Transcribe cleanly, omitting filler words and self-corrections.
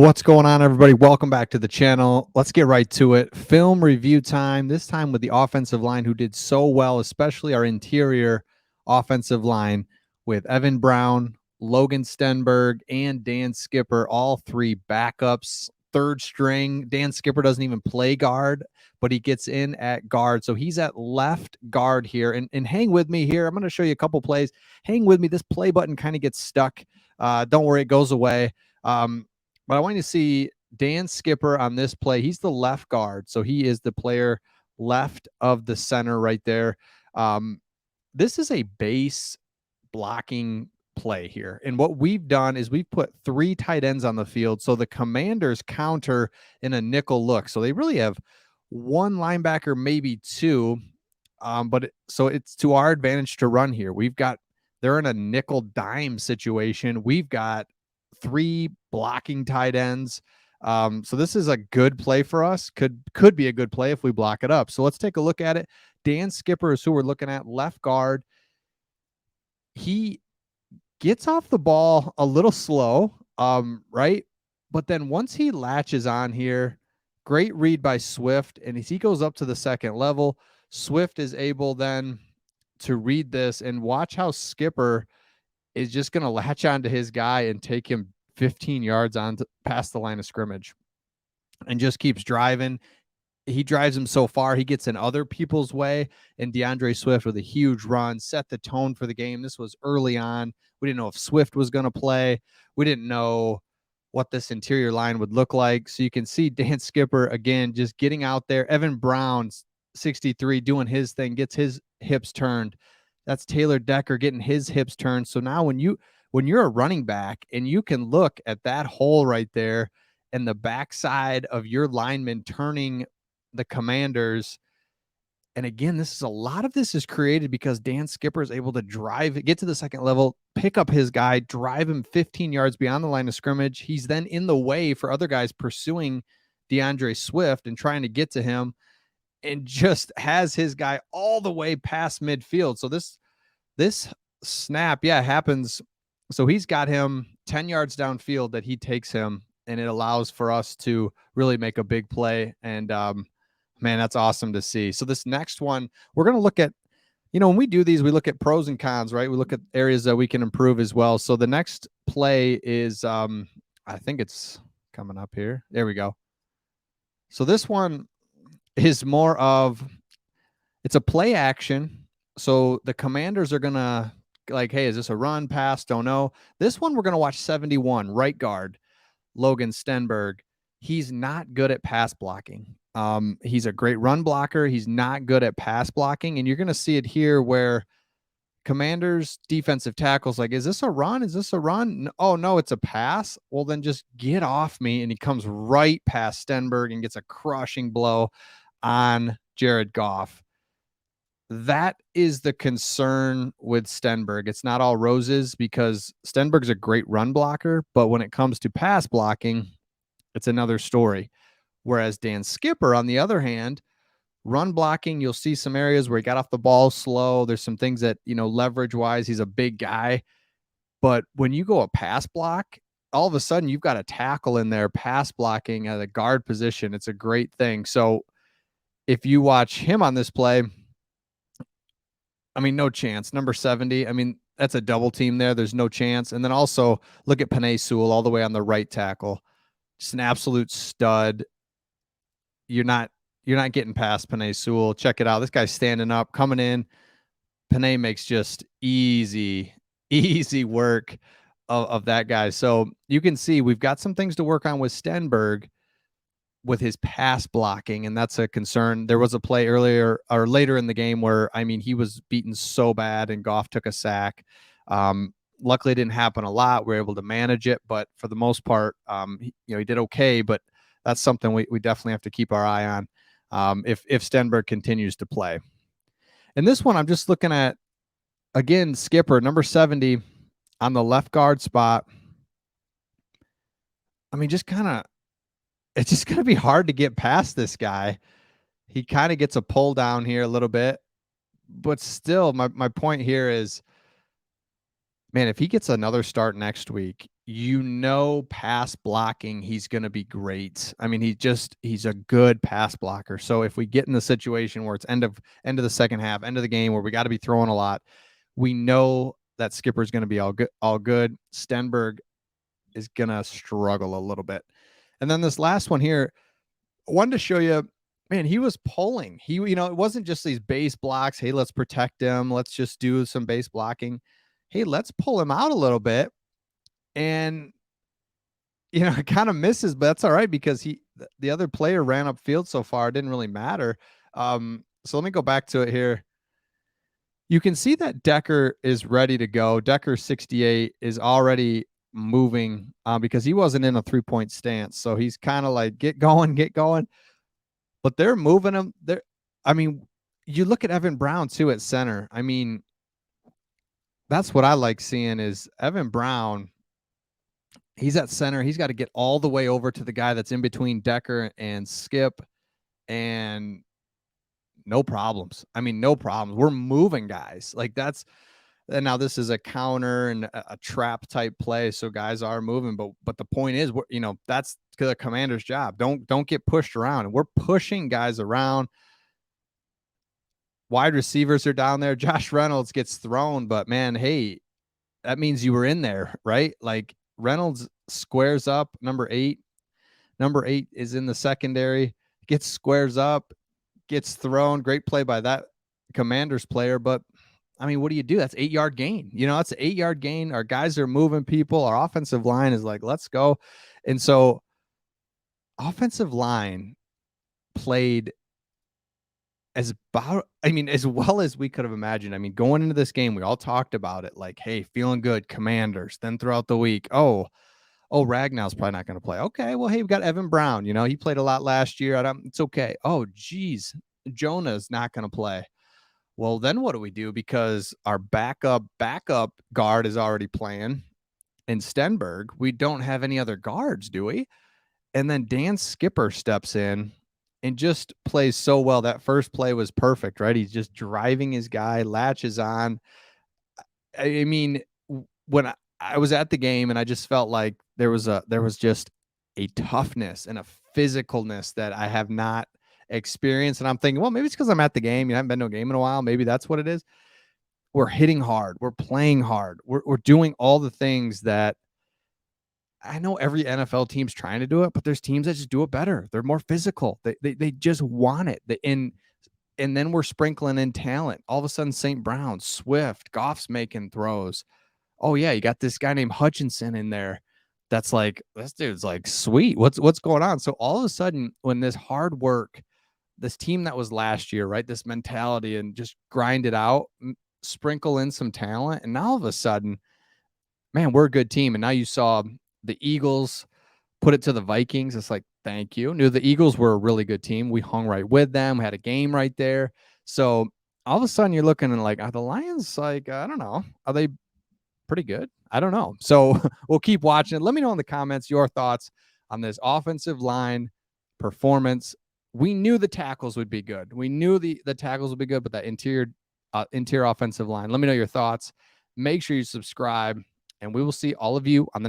What's going on, everybody? Welcome back to the channel. Let's get right to it. Film review time, this time with the offensive line who did so well, especially our interior offensive line with Evan Brown, Logan Stenberg, and Dan Skipper, all three backups, third string. Dan Skipper doesn't even play guard, but he gets in at guard. So he's at left guard here. And hang with me here. I'm going to show you a couple plays. Hang with me. This play button kind of gets stuck. Don't worry, it goes away. But I want you to see Dan Skipper on this play. He's the left guard, so he is the player left of the center right there. This is a base blocking play here. And what we've done is we've put 3 tight ends on the field, so the Commanders counter in a nickel look. So they really have 1 linebacker, maybe 2. So it's to our advantage to run here. They're in a nickel dime situation. We've got 3 blocking tight ends. So this is a good play for us. Could be a good play if we block it up. So let's take a look at it. Dan Skipper is who we're looking at, left guard. He gets off the ball a little slow, right? But then once he latches on here, great read by Swift. And as he goes up to the second level, Swift is able then to read this and watch how Skipper is just going to latch onto his guy and take him 15 yards on past the line of scrimmage and just keeps driving. He drives him so far, he gets in other people's way, and DeAndre Swift with a huge run set the tone for the game. This was early on. We didn't know if Swift was going to play. We didn't know what this interior line would look like. So you can see Dan Skipper, again, just getting out there. Evan Brown, 63, doing his thing, gets his hips turned. That's Taylor Decker getting his hips turned. So now when you're a running back and you can look at that hole right there and the backside of your lineman turning the Commanders. And again, a lot of this is created because Dan Skipper is able to get to the second level, pick up his guy, drive him 15 yards beyond the line of scrimmage. He's then in the way for other guys pursuing DeAndre Swift and trying to get to him, and just has his guy all the way past midfield. So this snap, happens. So he's got him 10 yards downfield that he takes him, and it allows for us to really make a big play. And man, that's awesome to see. So this next one, we're going to look at, when we do these, we look at pros and cons, right? We look at areas that we can improve as well. So the next play is, I think it's coming up here. There we go. So this one is more of, it's a play action. So the Commanders are going to hey, is this a run, pass? Don't know. This one, we're going to watch 71, right guard, Logan Stenberg. He's not good at pass blocking. He's a great run blocker. He's not good at pass blocking. And you're going to see it here where Commanders defensive tackles is this a run? Is this a run? Oh, no, it's a pass. Well, then just get off me. And he comes right past Stenberg and gets a crushing blow on Jared Goff. That is the concern with Stenberg. It's not all roses because Stenberg's a great run blocker, but when it comes to pass blocking, it's another story. Whereas Dan Skipper, on the other hand, run blocking, you'll see some areas where he got off the ball slow. There's some things that, leverage-wise, he's a big guy. But when you go a pass block, all of a sudden you've got a tackle in there pass blocking at a guard position. It's a great thing. So if you watch him on this play, no chance. Number 70, that's a double team there. There's no chance. And then also look at Penei Sewell all the way on the right tackle. Just an absolute stud. You're not getting past Penei Sewell. Check it out. This guy's standing up, coming in. Penei makes just easy work of that guy. So you can see we've got some things to work on with Stenberg with his pass blocking, and that's a concern. There was a play earlier or later in the game where, he was beaten so bad and Goff took a sack. Luckily it didn't happen a lot. We were able to manage it, but for the most part, he did okay, but that's something we definitely have to keep our eye on if Stenberg continues to play. And this one, I'm just looking at, again, Skipper, number 70 on the left guard spot. It's just going to be hard to get past this guy. He kind of gets a pull down here a little bit, but still my point here is, man, if he gets another start next week, pass blocking, he's going to be great. I mean, he's a good pass blocker. So if we get in the situation where it's end of the second half, end of the game where we got to be throwing a lot, we know that Skipper's going to be all good. Stenberg is going to struggle a little bit. And then this last one here, I wanted to show you, man, he was pulling. It wasn't just these base blocks. Hey, let's protect him. Let's just do some base blocking. Hey, let's pull him out a little bit. And it kind of misses, but that's all right because the other player ran upfield so far, it didn't really matter. So let me go back to it here. You can see that Decker is ready to go. Decker 68 is already moving because he wasn't in a 3-point stance. So he's kind of like, get going. But they're moving him. I mean, you look at Evan Brown too at center. I mean, that's what I like seeing is Evan Brown. He's at center. He's got to get all the way over to the guy that's in between Decker and Skip, and no problems. I mean, no problems. We're moving guys. Like and now this is a counter and a trap type play, so guys are moving. But the point is, that's the commander's job. Don't get pushed around, and we're pushing guys around. Wide receivers are down there. Josh Reynolds gets thrown, but man, hey, that means you were in there, right? Like Reynolds squares up number 8. Number 8 is in the secondary, gets squares up, gets thrown. Great play by that Commanders player. But I mean, what do you do? That's 8-yard gain. That's an 8-yard gain. Our guys are moving people. Our offensive line is like, let's go. And so offensive line played as well as we could have imagined. I mean, going into this game, we all talked about it like, hey, feeling good, Commanders. Then throughout the week, oh, Ragnall's probably not going to play. Okay, well, hey, we've got Evan Brown. He played a lot last year. It's okay. Oh, geez, Jonah's not going to play. Well, then what do we do? Because our backup guard is already playing in Stenberg. We don't have any other guards, do we? And then Dan Skipper steps in and just plays so well. That first play was perfect, right? He's just driving his guy, latches on. I mean, when I was at the game and I just felt like there was just a toughness and a physicalness that I have not experienced. And I'm thinking, well, maybe it's because I'm at the game. You haven't been to a game in a while. Maybe that's what it is. We're hitting hard. We're playing hard. We're doing all the things that I know every NFL team's trying to do it, but there's teams that just do it better. They're more physical. They just want it. And then we're sprinkling in talent. All of a sudden, St. Brown, Swift, Goff's making throws. Oh yeah, you got this guy named Hutchinson in there. That's like, this dude's like, sweet. What's going on? So all of a sudden, when this hard work, this team that was last year, right? This mentality and just grind it out, sprinkle in some talent, and now all of a sudden, man, we're a good team. And now you saw the Eagles put it to the Vikings. It's like, thank you. Knew the Eagles were a really good team. We hung right with them. We had a game right there. So all of a sudden you're looking and like, are the Lions like, I don't know. Are they pretty good? I don't know. So we'll keep watching it. Let me know in the comments your thoughts on this offensive line performance. We knew the tackles would be good. We knew the tackles would be good, but that interior offensive line. Let me know your thoughts. Make sure you subscribe, and we will see all of you on the next